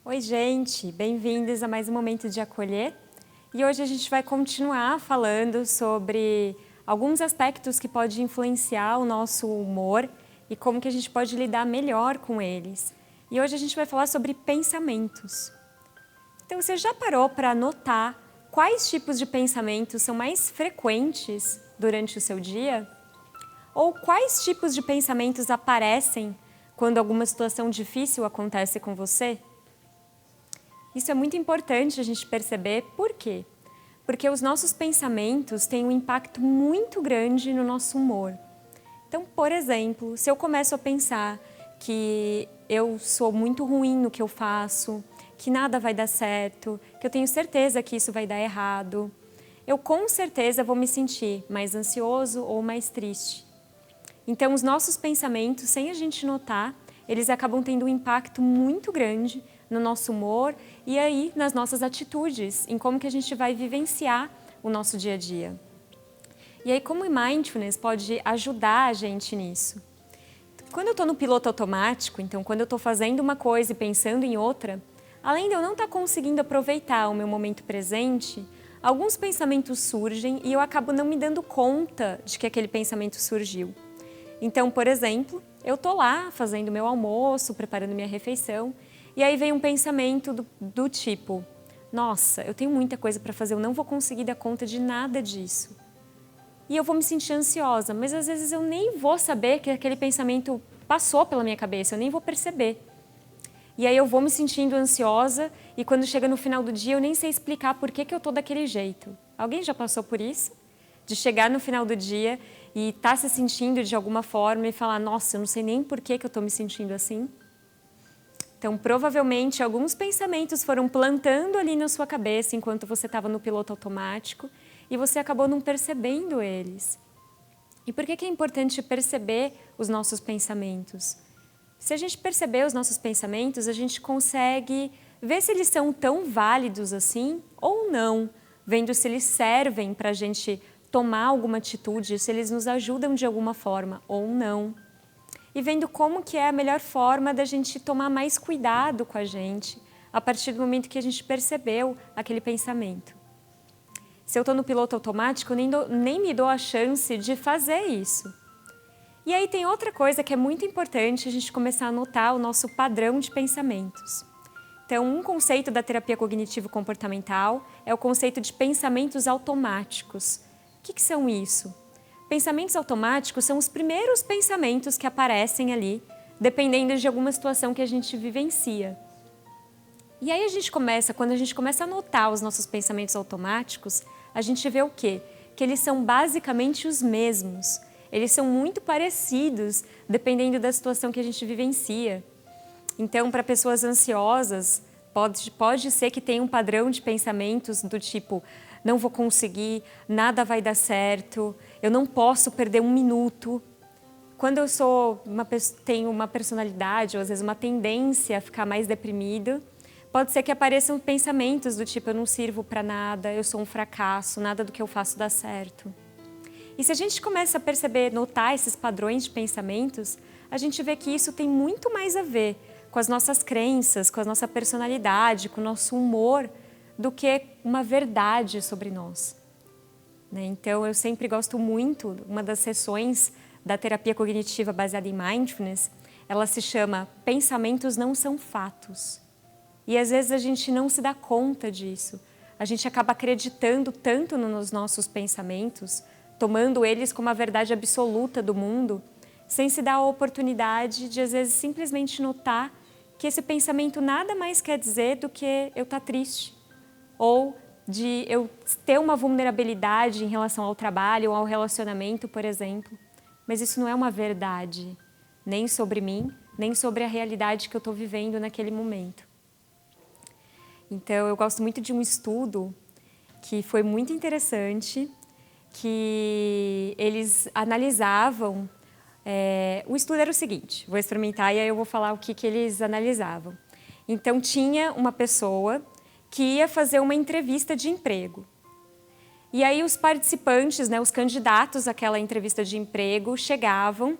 Oi, gente! Bem-vindos a mais um Momento de Acolher. E hoje a gente vai continuar falando sobre alguns aspectos que podem influenciar o nosso humor e como que a gente pode lidar melhor com eles. E hoje a gente vai falar sobre pensamentos. Então, você já parou para notar quais tipos de pensamentos são mais frequentes durante o seu dia? Ou quais tipos de pensamentos aparecem quando alguma situação difícil acontece com você? Isso é muito importante a gente perceber. Por quê? Porque os nossos pensamentos têm um impacto muito grande no nosso humor. Então, por exemplo, se eu começo a pensar que eu sou muito ruim no que eu faço, que nada vai dar certo, que eu tenho certeza que isso vai dar errado, eu com certeza vou me sentir mais ansioso ou mais triste. Então, os nossos pensamentos, sem a gente notar, eles acabam tendo um impacto muito grande no nosso humor e aí nas nossas atitudes, em como que a gente vai vivenciar o nosso dia a dia. E aí, como o Mindfulness pode ajudar a gente nisso? Quando eu estou no piloto automático, então quando eu estou fazendo uma coisa e pensando em outra, além de eu não estar conseguindo aproveitar o meu momento presente, alguns pensamentos surgem e eu acabo não me dando conta de que aquele pensamento surgiu. Então, por exemplo, eu estou lá fazendo meu almoço, preparando minha refeição, e aí vem um pensamento do tipo, nossa, eu tenho muita coisa para fazer, eu não vou conseguir dar conta de nada disso. E eu vou me sentir ansiosa, mas às vezes eu nem vou saber que aquele pensamento passou pela minha cabeça, eu nem vou perceber. E aí eu vou me sentindo ansiosa e quando chega no final do dia eu nem sei explicar por que eu estou daquele jeito. Alguém já passou por isso? De chegar no final do dia e estar se sentindo de alguma forma e falar, nossa, eu não sei nem por que eu estou me sentindo assim. Então, provavelmente, alguns pensamentos foram plantando ali na sua cabeça enquanto você estava no piloto automático e você acabou não percebendo eles. E por que é importante perceber os nossos pensamentos? Se a gente perceber os nossos pensamentos, a gente consegue ver se eles são tão válidos assim ou não, vendo se eles servem para a gente tomar alguma atitude, se eles nos ajudam de alguma forma ou não. E vendo como que é a melhor forma da gente tomar mais cuidado com a gente a partir do momento que a gente percebeu aquele pensamento. Se eu estou no piloto automático, eu nem me dou a chance de fazer isso. E aí tem outra coisa que é muito importante a gente começar a notar o nosso padrão de pensamentos. Então, um conceito da terapia cognitivo-comportamental é o conceito de pensamentos automáticos. O que são isso? Pensamentos automáticos são os primeiros pensamentos que aparecem ali, dependendo de alguma situação que a gente vivencia. E aí quando a gente começa a notar os nossos pensamentos automáticos, a gente vê o quê? Que eles são basicamente os mesmos. Eles são muito parecidos, dependendo da situação que a gente vivencia. Então, para pessoas ansiosas, pode ser que tenha um padrão de pensamentos do tipo, não vou conseguir, nada vai dar certo, eu não posso perder um minuto. Quando eu tenho uma personalidade, ou às vezes uma tendência a ficar mais deprimida, pode ser que apareçam pensamentos do tipo, eu não sirvo para nada, eu sou um fracasso, nada do que eu faço dá certo. E se a gente começa a perceber, notar esses padrões de pensamentos, a gente vê que isso tem muito mais a ver com as nossas crenças, com a nossa personalidade, com o nosso humor, do que uma verdade sobre nós. Então, eu sempre gosto muito, uma das sessões da terapia cognitiva baseada em Mindfulness, ela se chama Pensamentos Não São Fatos. E às vezes a gente não se dá conta disso. A gente acaba acreditando tanto nos nossos pensamentos, tomando eles como a verdade absoluta do mundo, sem se dar a oportunidade de, às vezes, simplesmente notar que esse pensamento nada mais quer dizer do que eu estar triste, ou de eu ter uma vulnerabilidade em relação ao trabalho ou ao relacionamento, por exemplo. Mas isso não é uma verdade, nem sobre mim, nem sobre a realidade que eu estou vivendo naquele momento. Então, eu gosto muito de um estudo que foi muito interessante, que eles analisavam. O estudo era o seguinte, vou experimentar e aí eu vou falar o que eles analisavam. Então, tinha uma pessoa que ia fazer uma entrevista de emprego. E aí os participantes, os candidatos àquela entrevista de emprego chegavam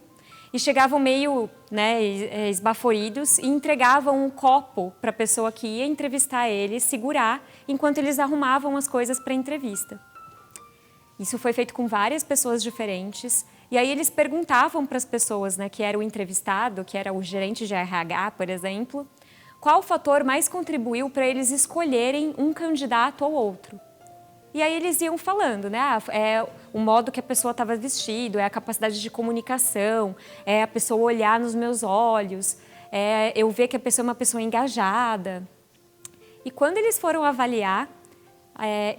e chegavam meio, né, esbaforidos e entregavam um copo para a pessoa que ia entrevistar eles segurar enquanto eles arrumavam as coisas para a entrevista. Isso foi feito com várias pessoas diferentes e aí eles perguntavam para as pessoas, né, que era o entrevistado, que era o gerente de RH, por exemplo, qual fator mais contribuiu para eles escolherem um candidato ou outro. E aí eles iam falando, né? É o modo que a pessoa estava vestido, é a capacidade de comunicação, é a pessoa olhar nos meus olhos, é eu ver que a pessoa é uma pessoa engajada. E quando eles foram avaliar,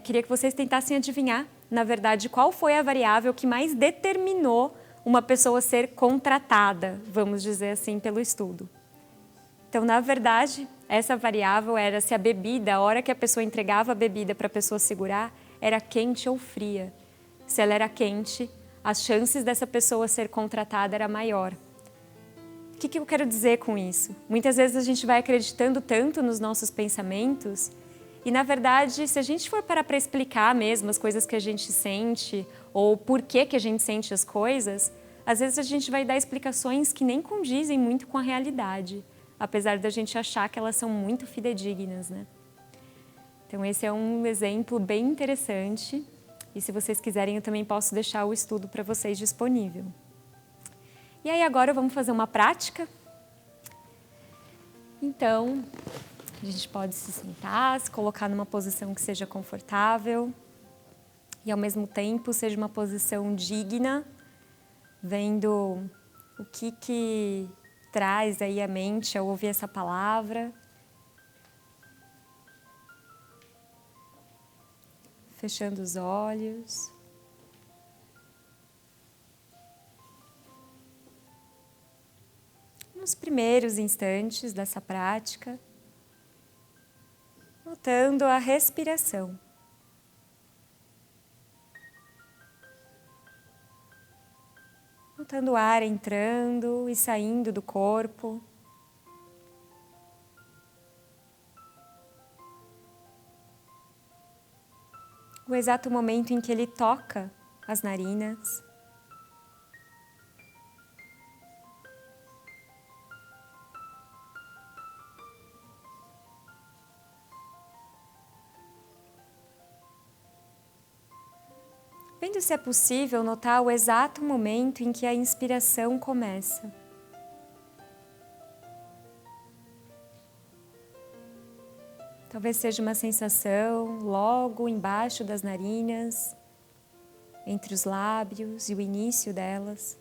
queria que vocês tentassem adivinhar, na verdade, qual foi a variável que mais determinou uma pessoa ser contratada, vamos dizer assim, pelo estudo. Então, na verdade, essa variável era se a bebida, a hora que a pessoa entregava a bebida para a pessoa segurar, era quente ou fria. Se ela era quente, as chances dessa pessoa ser contratada era maior. O que eu quero dizer com isso? Muitas vezes a gente vai acreditando tanto nos nossos pensamentos e, na verdade, se a gente for parar para explicar mesmo as coisas que a gente sente ou por que a gente sente as coisas, às vezes a gente vai dar explicações que nem condizem muito com a realidade, apesar da gente achar que elas são muito fidedignas, né? Então, esse é um exemplo bem interessante e, se vocês quiserem, eu também posso deixar o estudo para vocês disponível. E aí, agora vamos fazer uma prática. Então, a gente pode se sentar, se colocar numa posição que seja confortável e, ao mesmo tempo, seja uma posição digna, vendo o que traz aí à mente ao ouvir essa palavra. Fechando os olhos. Nos primeiros instantes dessa prática, notando a respiração. Notando o ar entrando e saindo do corpo. O exato momento em que ele toca as narinas. Vendo se é possível notar o exato momento em que a inspiração começa. Talvez seja uma sensação logo embaixo das narinas, entre os lábios e o início delas.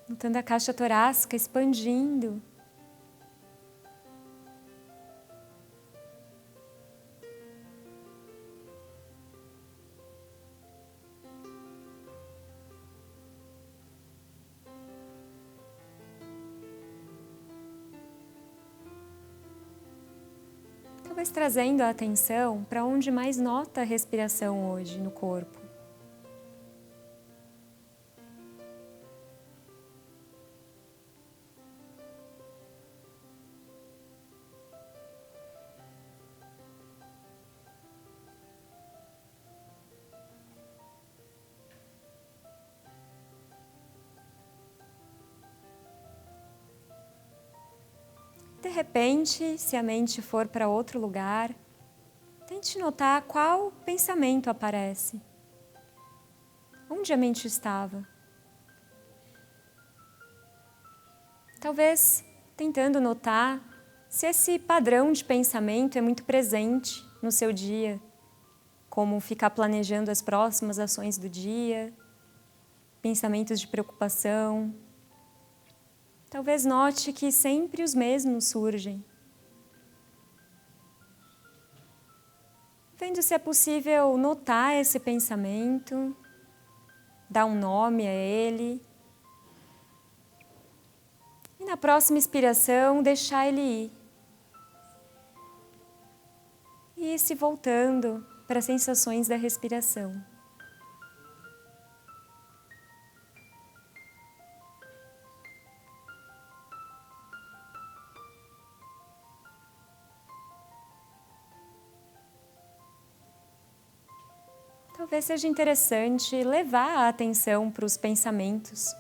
Notando a caixa torácica expandindo. Talvez trazendo a atenção para onde mais nota a respiração hoje no corpo. De repente, se a mente for para outro lugar, tente notar qual pensamento aparece. Onde a mente estava? Talvez tentando notar se esse padrão de pensamento é muito presente no seu dia, como ficar planejando as próximas ações do dia, pensamentos de preocupação. Talvez note que sempre os mesmos surgem. Vendo se é possível notar esse pensamento, dar um nome a ele. E na próxima inspiração, deixar ele ir. E ir se voltando para as sensações da respiração. Talvez seja interessante levar a atenção para os pensamentos.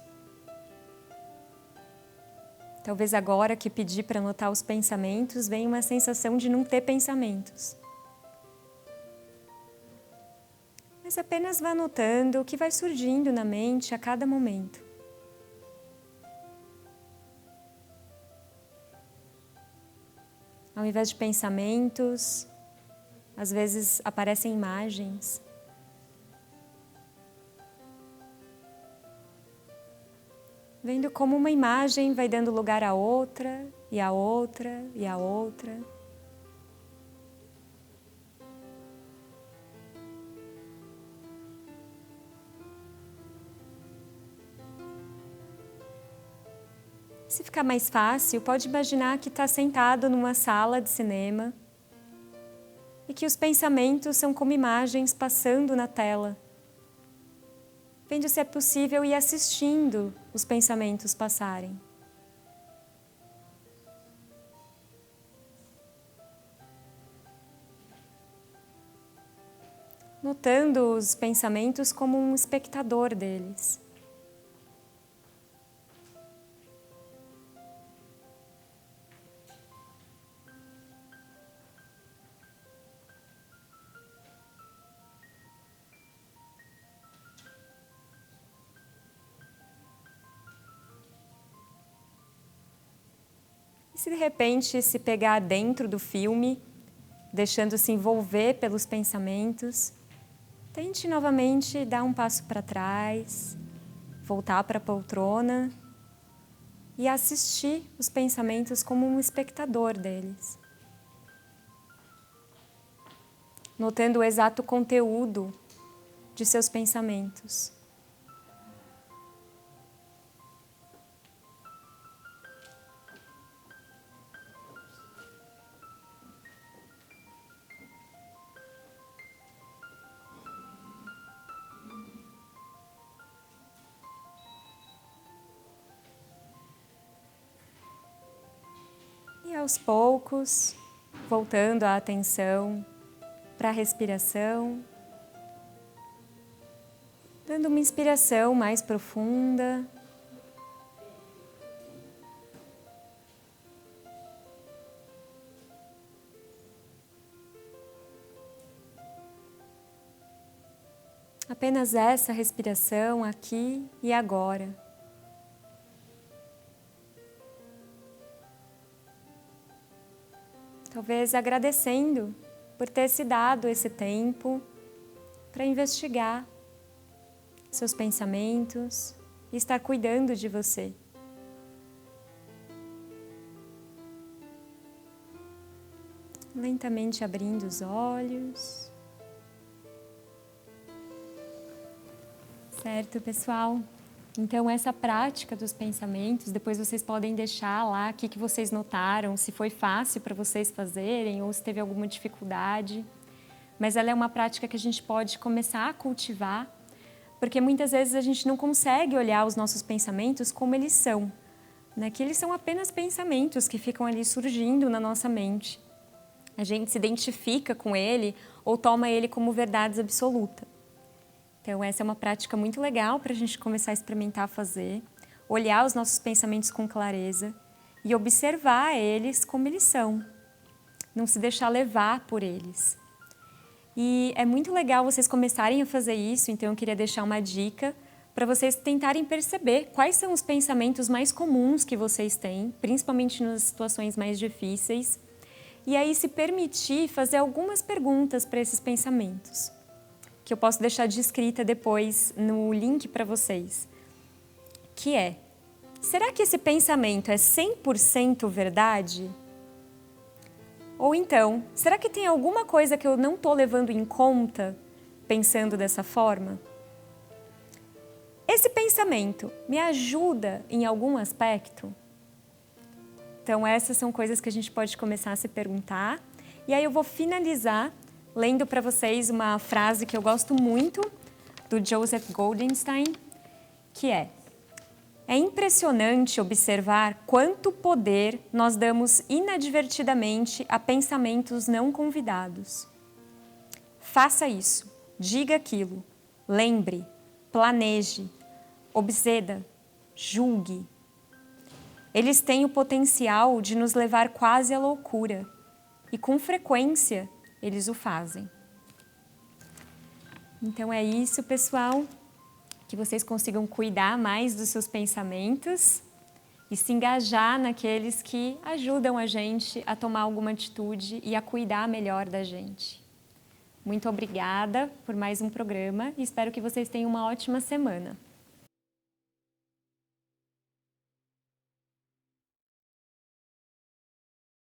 Talvez agora que pedi para anotar os pensamentos, venha uma sensação de não ter pensamentos. Mas apenas vá anotando o que vai surgindo na mente a cada momento. Ao invés de pensamentos, às vezes aparecem imagens. Vendo como uma imagem vai dando lugar a outra, e a outra, e a outra. Se ficar mais fácil, pode imaginar que está sentado numa sala de cinema e que os pensamentos são como imagens passando na tela. Vendo se é possível ir assistindo os pensamentos passarem. Notando os pensamentos como um espectador deles. E se de repente se pegar dentro do filme, deixando-se envolver pelos pensamentos, tente novamente dar um passo para trás, voltar para a poltrona e assistir os pensamentos como um espectador deles. Notando o exato conteúdo de seus pensamentos. E aos poucos, voltando a atenção para a respiração, dando uma inspiração mais profunda. Apenas essa respiração aqui e agora. Talvez agradecendo por ter se dado esse tempo para investigar seus pensamentos e estar cuidando de você. Lentamente abrindo os olhos. Certo, pessoal? Então, essa prática dos pensamentos, depois vocês podem deixar lá o que vocês notaram, se foi fácil para vocês fazerem ou se teve alguma dificuldade. Mas ela é uma prática que a gente pode começar a cultivar, porque muitas vezes a gente não consegue olhar os nossos pensamentos como eles são, né? Que eles são apenas pensamentos que ficam ali surgindo na nossa mente. A gente se identifica com ele ou toma ele como verdades absolutas. Então, essa é uma prática muito legal para a gente começar a experimentar fazer, olhar os nossos pensamentos com clareza e observar eles como eles são, não se deixar levar por eles. E é muito legal vocês começarem a fazer isso, então eu queria deixar uma dica para vocês tentarem perceber quais são os pensamentos mais comuns que vocês têm, principalmente nas situações mais difíceis, e aí se permitir fazer algumas perguntas para esses pensamentos, que eu posso deixar de escrita depois no link para vocês, que é: será que esse pensamento é 100% verdade? Ou então, será que tem alguma coisa que eu não estou levando em conta pensando dessa forma? Esse pensamento me ajuda em algum aspecto? Então, essas são coisas que a gente pode começar a se perguntar. E aí eu vou finalizar lendo para vocês uma frase que eu gosto muito, do Joseph Goldstein, que é: é impressionante observar quanto poder nós damos inadvertidamente a pensamentos não convidados. Faça isso. diga aquilo, lembre, planeje, obseda, julgue. Eles têm o potencial de nos levar quase à loucura e, com frequência, eles o fazem. Então é isso, pessoal, que vocês consigam cuidar mais dos seus pensamentos e se engajar naqueles que ajudam a gente a tomar alguma atitude e a cuidar melhor da gente. Muito obrigada por mais um programa e espero que vocês tenham uma ótima semana.